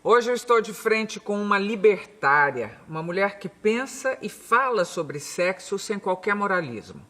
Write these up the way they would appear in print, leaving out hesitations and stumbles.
Hoje eu estou de frente com uma libertária, uma mulher que pensa e fala sobre sexo sem qualquer moralismo.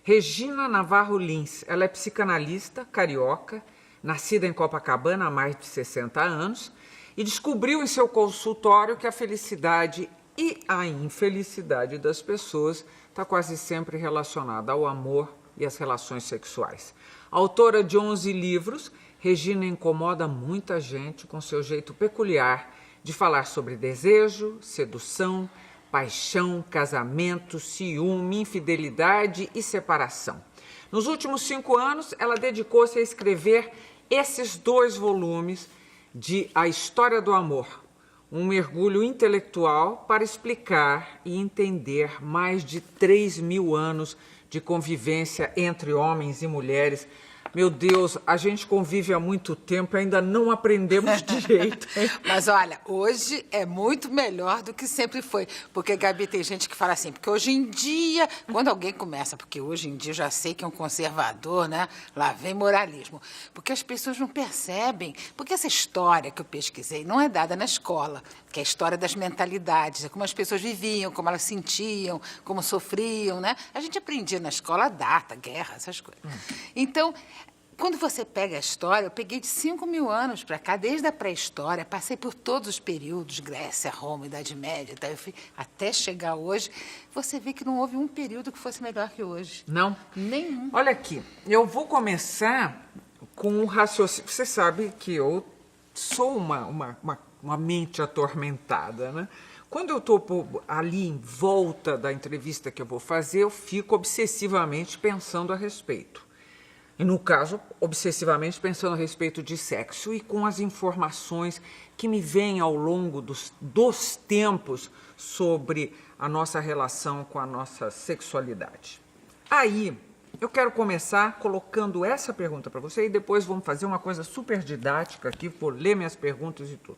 Regina Navarro Lins, ela é psicanalista, carioca, nascida em Copacabana há mais de 60 anos e descobriu em seu consultório que a felicidade e a infelicidade das pessoas está quase sempre relacionada ao amor e às relações sexuais. Autora de 11 livros, Regina incomoda muita gente com seu jeito peculiar de falar sobre desejo, sedução, paixão, casamento, ciúme, infidelidade e separação. Nos últimos 5 anos, ela dedicou-se a escrever esses 2 volumes de A História do Amor, um mergulho intelectual para explicar e entender mais de 3.000 anos de convivência entre homens e mulheres. Meu Deus, a gente convive há muito tempo e ainda não aprendemos direito. Mas olha, hoje é muito melhor do que sempre foi. Porque, Gabi, tem gente que fala assim, porque hoje em dia, quando alguém começa, porque hoje em dia eu já sei que é um conservador, né? Lá vem moralismo. Porque as pessoas não percebem. Porque essa história que eu pesquisei não é dada na escola, que é a história das mentalidades, é como as pessoas viviam, como elas sentiam, como sofriam, né? A gente aprendia na escola data, guerra, essas coisas. Então, quando você pega a história, eu peguei de 5.000 anos para cá, desde a pré-história, passei por todos os períodos, Grécia, Roma, Idade Média, até chegar hoje, você vê que não houve um período que fosse melhor que hoje. Não? Nenhum. Olha aqui, eu vou começar com um raciocínio. Você sabe que eu sou uma mente atormentada, né? Quando eu estou ali em volta da entrevista que eu vou fazer, eu fico obsessivamente pensando a respeito. E, no caso, obsessivamente pensando a respeito de sexo e com as informações que me vêm ao longo dos tempos sobre a nossa relação com a nossa sexualidade. Aí, eu quero começar colocando essa pergunta para você e depois vamos fazer uma coisa super didática aqui, vou ler minhas perguntas e tudo.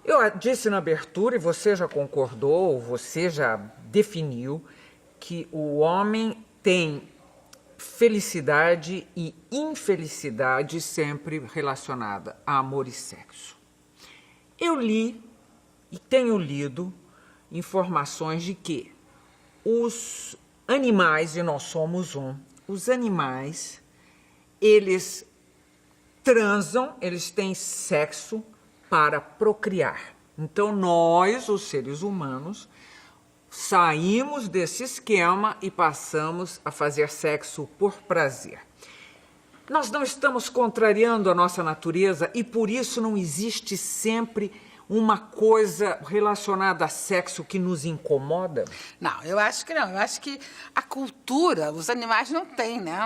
Eu disse na abertura, e você já concordou, você já definiu, que o homem tem felicidade e infelicidade sempre relacionada a amor e sexo. Eu li e tenho lido informações de que os animais, e nós somos os animais, eles transam, eles têm sexo para procriar. Então nós, os seres humanos, saímos desse esquema e passamos a fazer sexo por prazer. Nós não estamos contrariando a nossa natureza e por isso não existe sempre uma coisa relacionada a sexo que nos incomoda? Não, eu acho que não. Eu acho que a cultura, os animais não têm, né?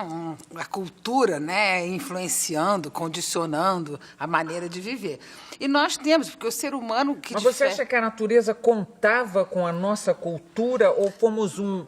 A cultura, né? Influenciando, condicionando a maneira de viver. E nós temos, porque o ser humano que... Mas você acha que a natureza contava com a nossa cultura ou fomos um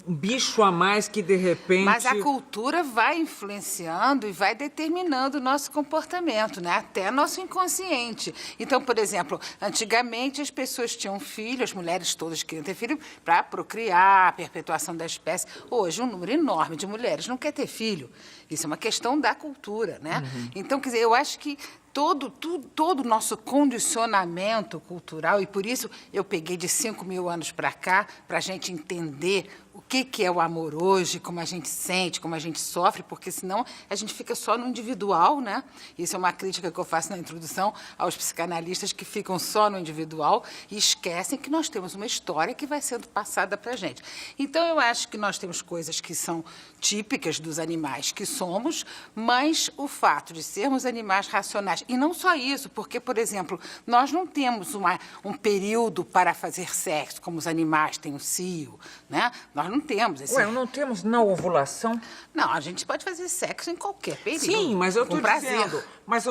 bicho a mais que, de repente... Mas a cultura vai influenciando e vai determinando o nosso comportamento, né? Até nosso inconsciente. Então, por exemplo, antigamente as pessoas tinham filhos, as mulheres todas queriam ter filho para procriar, a perpetuação da espécie. Hoje, um número enorme de mulheres não quer ter filho. Isso é uma questão da cultura, né? Então, quer dizer, eu acho que todo o nosso condicionamento cultural, e por isso eu peguei de 5.000 anos para cá, para a gente entender o que é o amor hoje, como a gente sente, como a gente sofre, porque senão a gente fica só no individual, né? Isso é uma crítica que eu faço na introdução aos psicanalistas que ficam só no individual e esquecem que nós temos uma história que vai sendo passada para a gente. Então, eu acho que nós temos coisas que são típicas dos animais que somos, mas o fato de sermos animais racionais, e não só isso, porque, por exemplo, nós não temos um período para fazer sexo, como os animais têm o cio, né? Nós não temos esse... Ué, não temos na ovulação? Não, a gente pode fazer sexo em qualquer período. Sim, mas eu estou prazer. dizendo... Mas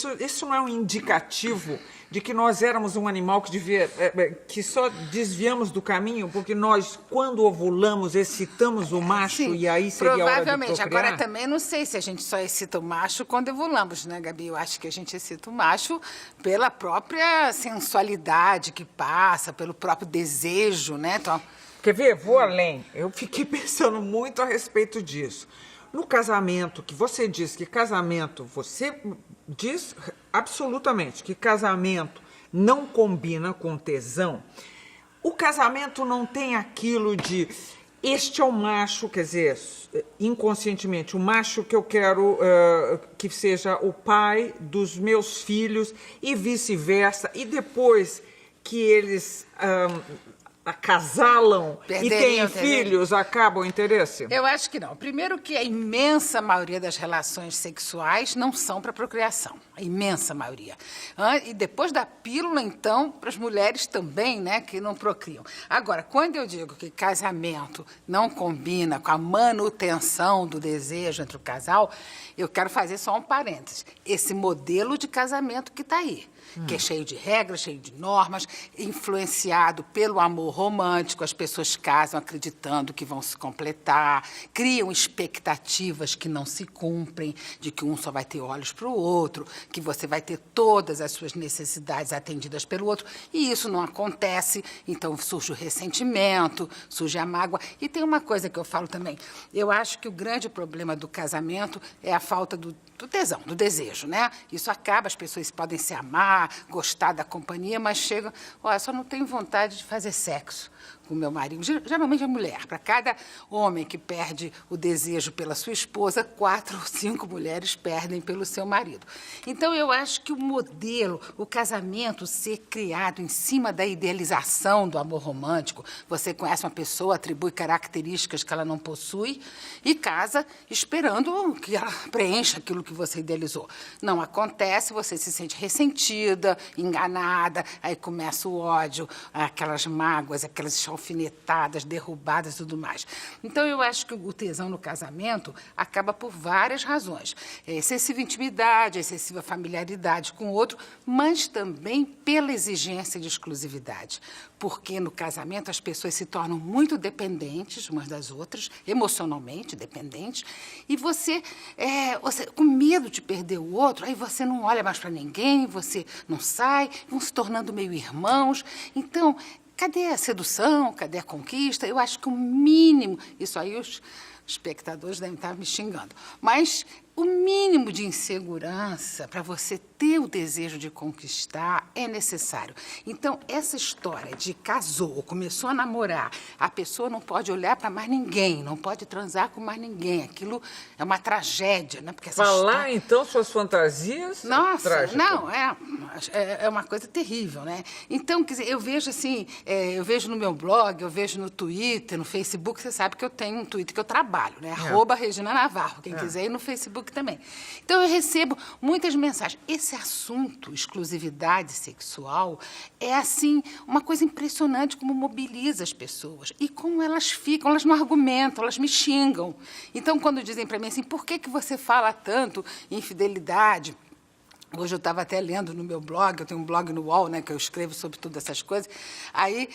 isso não é um indicativo de que nós éramos um animal que só desviamos do caminho, porque nós, quando ovulamos, excitamos o macho. Sim, e aí seria a hora de provavelmente. procriar? Agora, também não sei se a gente só excita o macho quando ovulamos, né, Gabi? Eu acho que a gente excita o macho pela própria sensualidade que passa, pelo próprio desejo, né? Então... Quer ver? Vou além. Eu fiquei pensando muito a respeito disso. No casamento, que você disse que casamento, você diz absolutamente que casamento não combina com tesão. O casamento não tem aquilo de este é o macho, quer dizer, inconscientemente, o macho que eu quero que seja o pai dos meus filhos e vice-versa. E depois que eles acasalam e têm filhos, acaba o interesse? Eu acho que não. Primeiro que a imensa maioria das relações sexuais não são para procriação. A imensa maioria. E depois da pílula, então, para as mulheres também, né, que não procriam. Agora, quando eu digo que casamento não combina com a manutenção do desejo entre o casal, eu quero fazer só um parênteses. Esse modelo de casamento que está aí, que é cheio de regras, cheio de normas, influenciado pelo amor romântico, as pessoas casam acreditando que vão se completar, criam expectativas que não se cumprem, de que um só vai ter olhos para o outro, que você vai ter todas as suas necessidades atendidas pelo outro, e isso não acontece, então surge o ressentimento, surge a mágoa. E tem uma coisa que eu falo também, eu acho que o grande problema do casamento é a falta do tesão, do desejo, né? Isso acaba, as pessoas podem se amar, gostar da companhia, mas chegam, olha, só não tenho vontade de fazer sexo com o meu marido. Geralmente é mulher. Para cada homem que perde o desejo pela sua esposa, 4 ou 5 mulheres perdem pelo seu marido. Então, eu acho que o modelo, o casamento ser criado em cima da idealização do amor romântico, você conhece uma pessoa, atribui características que ela não possui e casa esperando que ela preencha aquilo que você idealizou. Não acontece, você se sente ressentida, enganada, aí começa o ódio, aquelas mágoas, aquelas alfinetadas, derrubadas e tudo mais. Então, eu acho que o tesão no casamento acaba por várias razões. Excessiva intimidade, excessiva familiaridade com o outro, mas também pela exigência de exclusividade. Porque no casamento as pessoas se tornam muito dependentes umas das outras, emocionalmente dependentes, e você com medo de perder o outro, aí você não olha mais para ninguém, você não sai, vão se tornando meio irmãos. Então, cadê a sedução? Cadê a conquista? Eu acho que o mínimo... Isso aí os espectadores devem estar me xingando. Mas o mínimo de insegurança para você ter o desejo de conquistar é necessário. Então, essa história de casou, começou a namorar, a pessoa não pode olhar para mais ninguém, não pode transar com mais ninguém. Aquilo é uma tragédia, né? Porque essa Falar, então, suas fantasias? Nossa, trágico. não, é uma coisa terrível, né? Então, quer dizer, eu vejo assim, eu vejo no meu blog, eu vejo no Twitter, no Facebook, você sabe que eu tenho um Twitter que eu trabalho, né? @Regina Navarro, quem quiser ir no Facebook também. Então, eu recebo muitas mensagens. Esse assunto, exclusividade sexual, é, assim, uma coisa impressionante como mobiliza as pessoas. E como elas ficam, elas não argumentam, elas me xingam. Então, quando dizem para mim assim, por que você fala tanto em infidelidade? Hoje eu estava até lendo no meu blog, eu tenho um blog no UOL, né, que eu escrevo sobre todas essas coisas, aí,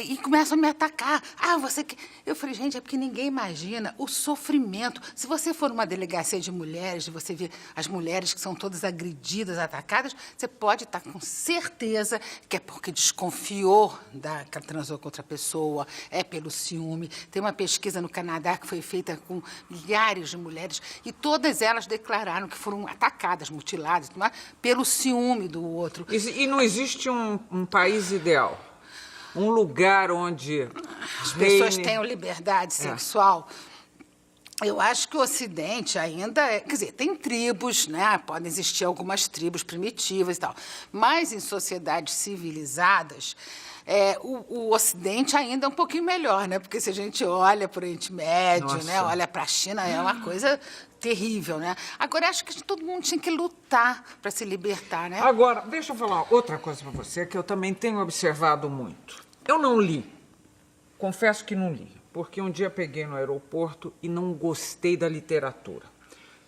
e começam a me atacar. Você que... Eu falei, gente, é porque ninguém imagina o sofrimento. Se você for numa delegacia de mulheres, e você vê as mulheres que são todas agredidas, atacadas, você pode estar com certeza que é porque desconfiou que ela transou com outra pessoa, é pelo ciúme. Tem uma pesquisa no Canadá que foi feita com milhares de mulheres e todas elas declararam que foram atacadas, mutiladas, pelo ciúme do outro. E não existe um país ideal? Um lugar onde as pessoas tenham liberdade sexual? Eu acho que o Ocidente ainda quer dizer, tem tribos, né? Podem existir algumas tribos primitivas e tal, mas em sociedades civilizadas, o Ocidente ainda é um pouquinho melhor, né? Porque se a gente olha para o Oriente Médio, né? Olha para a China, é uma coisa terrível, né? Agora, acho que todo mundo tinha que lutar para se libertar, né? Agora, deixa eu falar outra coisa para você, que eu também tenho observado muito. Eu não li, confesso que não li, porque um dia peguei no aeroporto e não gostei da literatura.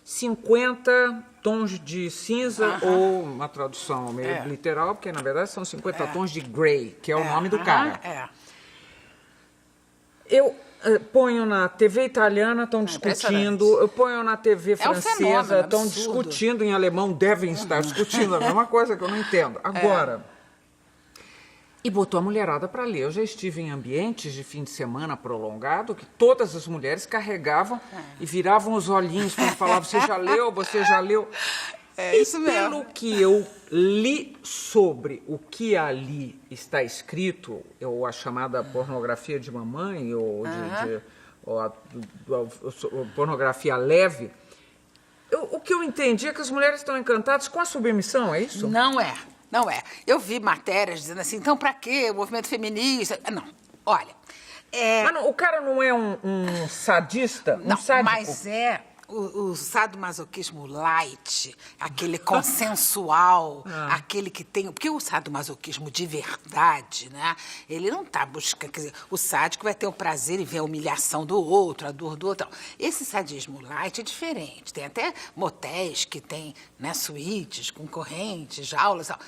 50 tons de cinza, ou uma tradução meio literal, porque na verdade são 50 tons de grey, que é o nome do cara. Eu ponho na TV italiana, estão discutindo, eu ponho na TV francesa, estão discutindo em alemão, devem estar discutindo a mesma coisa que eu não entendo. Agora, e botou a mulherada para ler. Eu já estive em ambientes de fim de semana prolongado que todas as mulheres carregavam e viravam os olhinhos quando falavam, você já leu, você já leu. É isso mesmo. Pelo que eu li sobre o que ali está escrito, ou a chamada pornografia de mamãe, ou a pornografia leve, o que eu entendi é que as mulheres estão encantadas com a submissão, é isso? Não é, não é. Eu vi matérias dizendo assim, então pra quê o movimento feminista? Não, olha... Mas não, o cara não é um sadista? Não, sádico? mas é o sadomasoquismo light, aquele consensual, aquele que tem... Porque o sadomasoquismo de verdade, né? Ele não tá buscando... Quer dizer, o sádico vai ter o prazer em ver a humilhação do outro, a dor do outro. Esse sadismo light é diferente. Tem até motéis que tem, né, suítes com correntes, jaulas e tal.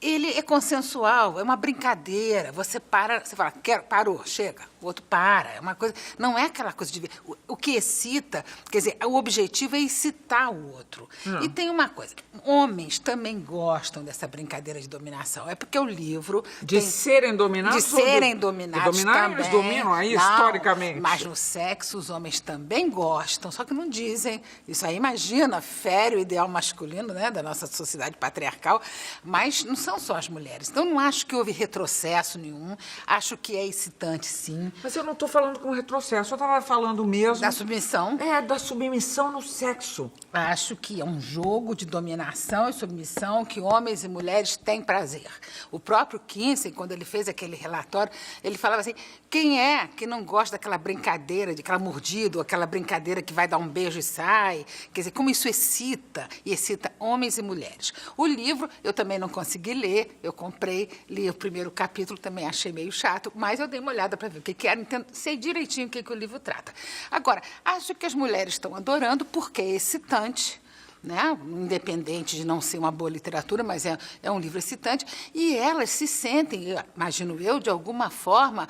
Ele é consensual, é uma brincadeira. Você para, você fala, parou, chega. O outro para. É uma coisa. Não é aquela coisa de. O que excita, quer dizer, o objetivo é excitar o outro. E tem uma coisa: homens também gostam dessa brincadeira de dominação. É porque o livro. De serem dominados? De serem dominados. De dominar, também. eles dominam aí, não, historicamente. Mas no sexo, os homens também gostam, só que não dizem. Isso aí, imagina, fere o ideal masculino, né, da nossa sociedade patriarcal. Mas não são só as mulheres. Então, não acho que houve retrocesso nenhum. Acho que é excitante, sim. Mas eu não estou falando com retrocesso, eu estava falando mesmo... Da submissão? É, da submissão no sexo. Acho que é um jogo de dominação e submissão que homens e mulheres têm prazer. O próprio Kinsey, quando ele fez aquele relatório, ele falava assim, quem é que não gosta daquela brincadeira, de aquela mordida, ou aquela brincadeira que vai dar um beijo e sai? Quer dizer, como isso excita, e excita homens e mulheres. O livro, eu também não consegui ler, eu comprei, li o primeiro capítulo, também achei meio chato, mas eu dei uma olhada para ver o que era, então sei direitinho o que o livro trata. Agora, acho que as mulheres estão adorando porque é excitante, né? Independente de não ser uma boa literatura, mas é um livro excitante, e elas se sentem, imagino eu, de alguma forma,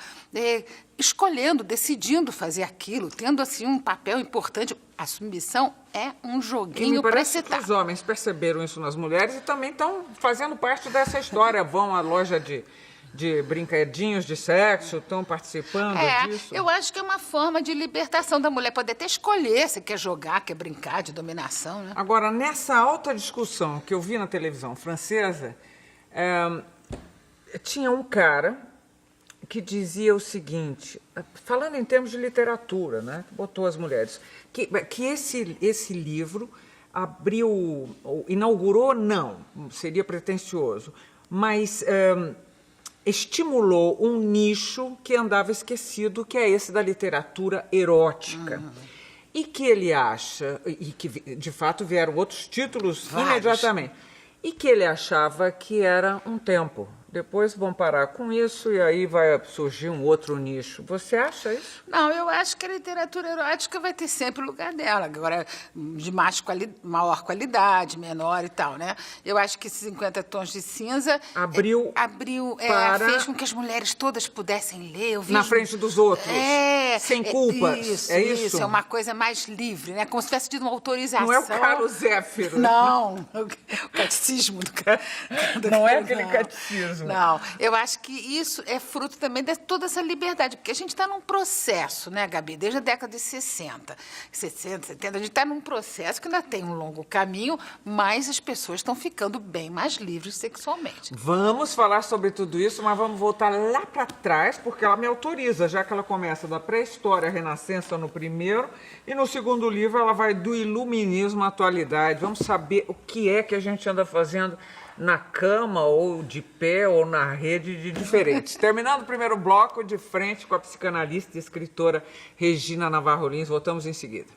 escolhendo, decidindo fazer aquilo, tendo assim um papel importante. A submissão é um joguinho para excitar. Os homens perceberam isso nas mulheres e também estão fazendo parte dessa história, vão à loja de brinquedinhos de sexo, estão participando disso? Eu acho que é uma forma de libertação da mulher, poder até escolher se quer jogar, quer brincar de dominação, né? Agora, nessa alta discussão que eu vi na televisão francesa, tinha um cara que dizia o seguinte, falando em termos de literatura, né, que botou as mulheres, que esse livro inaugurou, não, seria pretensioso, mas... estimulou um nicho que andava esquecido, que é esse da literatura erótica. E que ele acha, e que de fato vieram outros títulos imediatamente, e que ele achava que era um tempo. Depois vão parar com isso e aí vai surgir um outro nicho. Você acha isso? Não, eu acho que a literatura erótica vai ter sempre o lugar dela. Agora, de maior qualidade, menor e tal, né? Eu acho que 50 Tons de Cinza... fez com que as mulheres todas pudessem ler. Na frente dos outros. Sem culpas. Isso, é uma coisa mais livre, né? Como se tivesse tido uma autorização. Não é o Carlos Zéfiro. Não, o catecismo do Não é aquele catecismo. Não, eu acho que isso é fruto também de toda essa liberdade, porque a gente está num processo, né, Gabi, desde a década de 60, 70, a gente está num processo que ainda tem um longo caminho, mas as pessoas estão ficando bem mais livres sexualmente. Vamos falar sobre tudo isso, mas vamos voltar lá para trás, porque ela me autoriza, já que ela começa da pré-história à renascença no primeiro, e no segundo livro ela vai do iluminismo à atualidade. Vamos saber o que é que a gente anda fazendo na cama, ou de pé, ou na rede de diferentes. Terminando o primeiro bloco, de frente com a psicanalista e escritora Regina Navarro Lins. Voltamos em seguida.